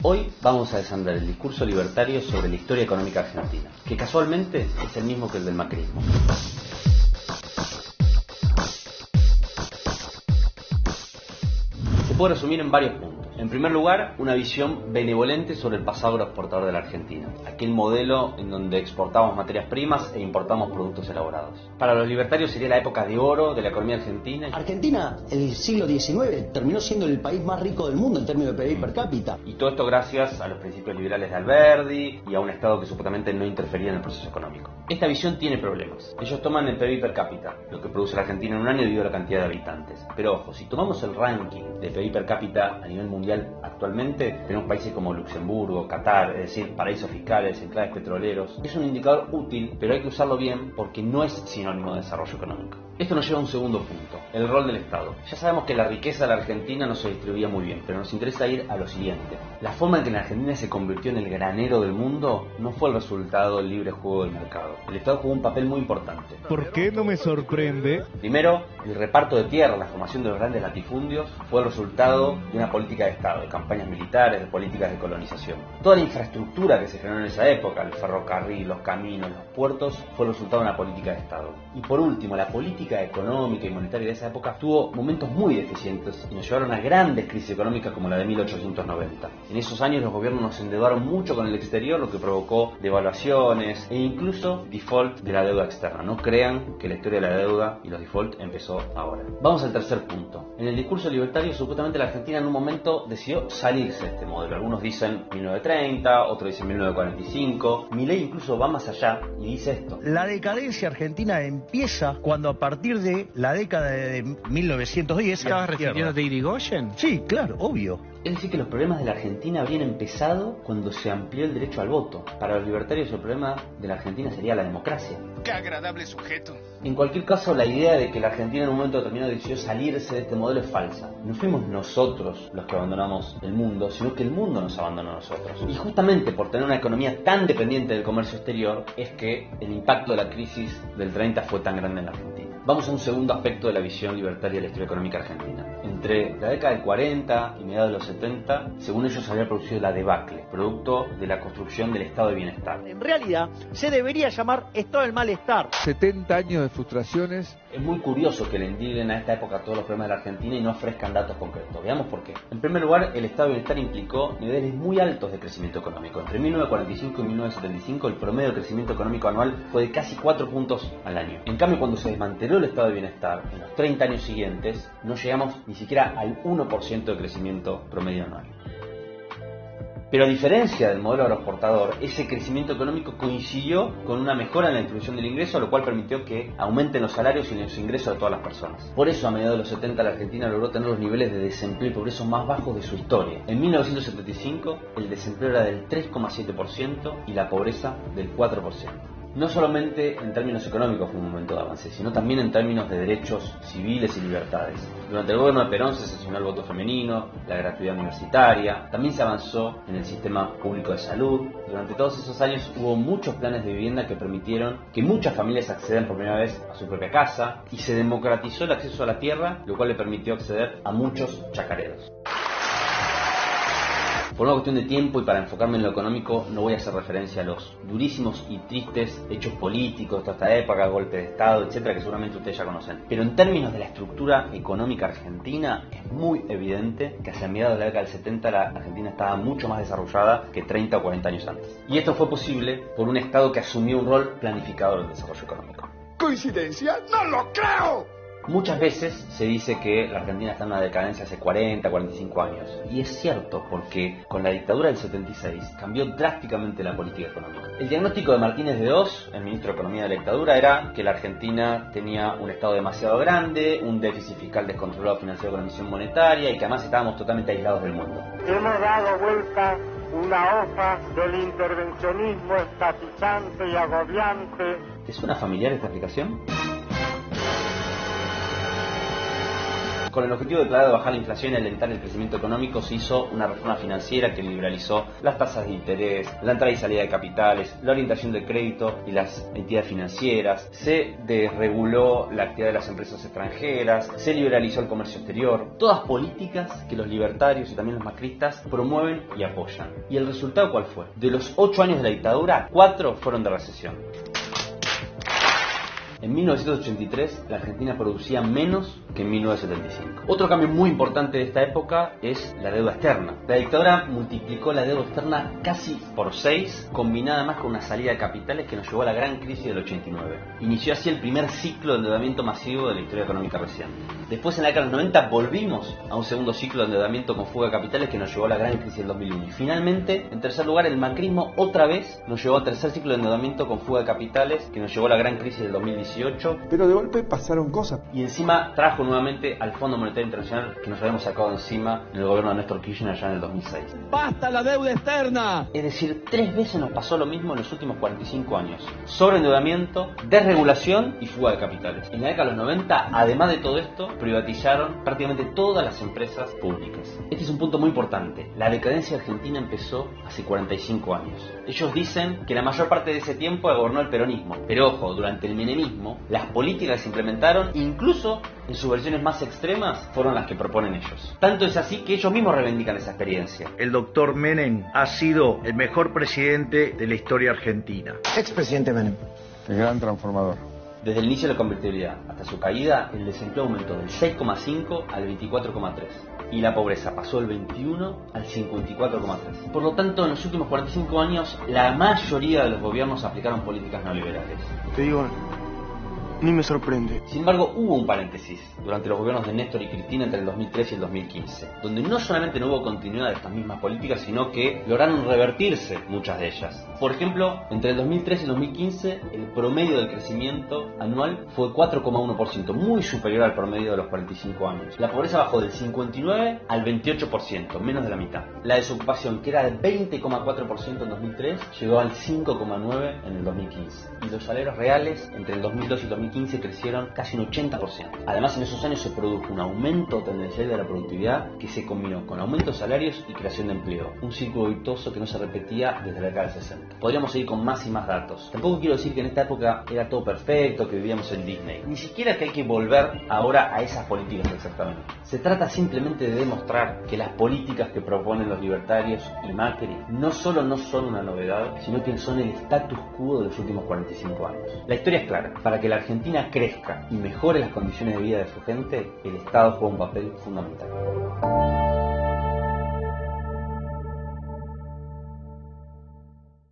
Hoy vamos a desandar el discurso libertario sobre la historia económica argentina, que casualmente es el mismo que el del macrismo. Se puede resumir en varios puntos. En primer lugar, una visión benevolente sobre el pasado agroexportador de la Argentina, aquel modelo en donde exportamos materias primas e importamos productos elaborados. Para los libertarios sería la época de oro de la economía argentina. Argentina, en el siglo XIX, terminó siendo el país más rico del mundo en términos de PIB per cápita. Y todo esto gracias a los principios liberales de Alberdi y a un Estado que supuestamente no interfería en el proceso económico. Esta visión tiene problemas. Ellos toman el PIB per cápita, lo que produce la Argentina en un año debido a la cantidad de habitantes. Pero ojo, si tomamos el ranking de PIB per cápita a nivel mundial actualmente, tenemos países como Luxemburgo, Qatar, es decir, paraísos fiscales, enclaves petroleros. Es un indicador útil, pero hay que usarlo bien porque no es sinónimo de desarrollo económico. Esto nos lleva a un segundo punto, el rol del Estado. Ya sabemos que la riqueza de la Argentina no se distribuía muy bien, pero nos interesa ir a lo siguiente. La forma en que la Argentina se convirtió en el granero del mundo no fue el resultado del libre juego del mercado. El Estado jugó un papel muy importante. ¿Por qué no me sorprende? Primero, el reparto de tierra, la formación de los grandes latifundios, fue el resultado de una política de Estado, de campañas militares, de políticas de colonización. Toda la infraestructura que se generó en esa época, el ferrocarril, los caminos, los puertos, fue el resultado de una política de Estado. Y por último, la política económica y monetaria de esa época tuvo momentos muy deficientes y nos llevaron a grandes crisis económicas como la de 1890. En esos años los gobiernos nos endeudaron mucho con el exterior, lo que provocó devaluaciones e incluso default de la deuda externa. No crean que la historia de la deuda y los default empezó ahora. Vamos al tercer punto. En el discurso libertario, supuestamente la Argentina en un momento decidió salirse de este modelo. Algunos dicen 1930, otros dicen 1945. Milei incluso va más allá y dice esto. La decadencia argentina empieza cuando a partir de la década de 1910... ¿Estabas refiriéndote a Irigoyen? Sí, claro, obvio. Es decir, que los problemas de la Argentina habrían empezado cuando se amplió el derecho al voto. Para los libertarios el problema de la Argentina sería la democracia. ¡Qué agradable sujeto! En cualquier caso, la idea de que la Argentina en un momento determinado decidió salirse de este modelo es falsa. No fuimos nosotros los que abandonamos el mundo, sino que el mundo nos abandonó a nosotros. Y justamente por tener una economía tan dependiente del comercio exterior es que el impacto de la crisis del 30 fue tan grande en la Argentina. Vamos a un segundo aspecto de la visión libertaria de la historia económica argentina. Entre la década del 40 y mediados de los 70, según ellos, había producido la debacle, producto de la construcción del estado de bienestar. En realidad, se debería llamar estado del malestar. 70 años de frustraciones. Es muy curioso que le indignen a esta época todos los problemas de la Argentina y no ofrezcan datos concretos. Veamos por qué. En primer lugar, el estado de bienestar implicó niveles muy altos de crecimiento económico. Entre 1945 y 1975, el promedio de crecimiento económico anual fue de casi 4 puntos al año. En cambio, cuando se desmanteló el estado de bienestar, en los 30 años siguientes, no llegamos ni siquiera al 1% de crecimiento promedio anual. Pero a diferencia del modelo agroexportador, ese crecimiento económico coincidió con una mejora en la distribución del ingreso, lo cual permitió que aumenten los salarios y los ingresos de todas las personas. Por eso, a mediados de los 70, la Argentina logró tener los niveles de desempleo y pobreza más bajos de su historia. En 1975, el desempleo era del 3,7% y la pobreza del 4%. No solamente en términos económicos fue un momento de avance, sino también en términos de derechos civiles y libertades. Durante el gobierno de Perón se sancionó el voto femenino, la gratuidad universitaria, también se avanzó en el sistema público de salud. Durante todos esos años hubo muchos planes de vivienda que permitieron que muchas familias accedan por primera vez a su propia casa y se democratizó el acceso a la tierra, lo cual le permitió acceder a muchos chacareros. Por una cuestión de tiempo y para enfocarme en lo económico, no voy a hacer referencia a los durísimos y tristes hechos políticos de esta época, golpe de Estado, etcétera, que seguramente ustedes ya conocen. Pero en términos de la estructura económica argentina, es muy evidente que hacia mediados de la década del 70 la Argentina estaba mucho más desarrollada que 30 o 40 años antes. Y esto fue posible por un Estado que asumió un rol planificador del desarrollo económico. ¿Coincidencia? ¡No lo creo! Muchas veces se dice que la Argentina está en una decadencia hace 40, 45 años. Y es cierto, porque con la dictadura del 76 cambió drásticamente la política económica. El diagnóstico de Martínez de Oz, el ministro de Economía de la dictadura, era que la Argentina tenía un Estado demasiado grande, un déficit fiscal descontrolado financiado con la emisión monetaria y que además estábamos totalmente aislados del mundo. Hemos dado vuelta una hoja del intervencionismo estatizante y agobiante. ¿Es una familiar esta explicación? Con el objetivo declarado de bajar la inflación y alentar el crecimiento económico, se hizo una reforma financiera que liberalizó las tasas de interés, la entrada y salida de capitales, la orientación del crédito y las entidades financieras, se desreguló la actividad de las empresas extranjeras, se liberalizó el comercio exterior, todas políticas que los libertarios y también los macristas promueven y apoyan. ¿Y el resultado cuál fue? De los 8 años de la dictadura, 4 fueron de recesión. En 1983 la Argentina producía menos que en 1975. Otro cambio muy importante de esta época es la deuda externa. La dictadura multiplicó la deuda externa casi por 6, combinada además con una salida de capitales que nos llevó a la gran crisis del 89. Inició así el primer ciclo de endeudamiento masivo de la historia económica reciente. Después, en la década de los 90, volvimos a un segundo ciclo de endeudamiento con fuga de capitales que nos llevó a la gran crisis del 2001. Y finalmente, en tercer lugar, el macrismo otra vez nos llevó al tercer ciclo de endeudamiento con fuga de capitales que nos llevó a la gran crisis del 2018. Pero de golpe pasaron cosas. Y encima trajo nuevamente al Fondo Monetario Internacional que nos habíamos sacado encima en el gobierno de Néstor Kirchner allá en el 2006. ¡Basta la deuda externa! Es decir, 3 veces nos pasó lo mismo en los últimos 45 años. Sobreendeudamiento, desregulación y fuga de capitales. En la década de los 90, además de todo esto, privatizaron prácticamente todas las empresas públicas. Este es un punto muy importante. La decadencia argentina empezó hace 45 años. Ellos dicen que la mayor parte de ese tiempo la gobernó el peronismo. Pero ojo, durante el menemismo, las políticas que se implementaron, incluso en sus versiones más extremas, fueron las que proponen ellos. Tanto es así que ellos mismos reivindican esa experiencia. El doctor Menem ha sido el mejor presidente de la historia argentina. Expresidente Menem. El gran transformador. Desde el inicio de la convertibilidad hasta su caída, el desempleo aumentó del 6,5 al 24,3 y la pobreza pasó del 21 al 54,3. Por lo tanto, en los últimos 45 años, la mayoría de los gobiernos aplicaron políticas neoliberales. Te digo, ni me sorprende. Sin embargo, hubo un paréntesis durante los gobiernos de Néstor y Cristina entre el 2013 y el 2015, donde no solamente no hubo continuidad de estas mismas políticas, sino que lograron revertirse muchas de ellas. Por ejemplo, entre el 2013 y el 2015, el promedio del crecimiento anual fue 4,1%, muy superior al promedio de los 45 años. La pobreza bajó del 59 al 28%, menos de la mitad. La desocupación, que era del 20,4% en 2003, llegó al 5,9% en el 2015. Y los salarios reales entre el 2002 y el 2015 crecieron casi un 80%. Además, en esos años se produjo un aumento tendencial de la productividad que se combinó con aumento de salarios y creación de empleo. Un círculo virtuoso que no se repetía desde la década del 60. Podríamos seguir con más y más datos. Tampoco quiero decir que en esta época era todo perfecto, que vivíamos en Disney. Ni siquiera que hay que volver ahora a esas políticas exactamente. Se trata simplemente de demostrar que las políticas que proponen los libertarios y Macri no solo no son una novedad, sino que son el status quo de los últimos 45 años. La historia es clara. Para que la Argentina crezca y mejore las condiciones de vida de su gente, el Estado juega un papel fundamental.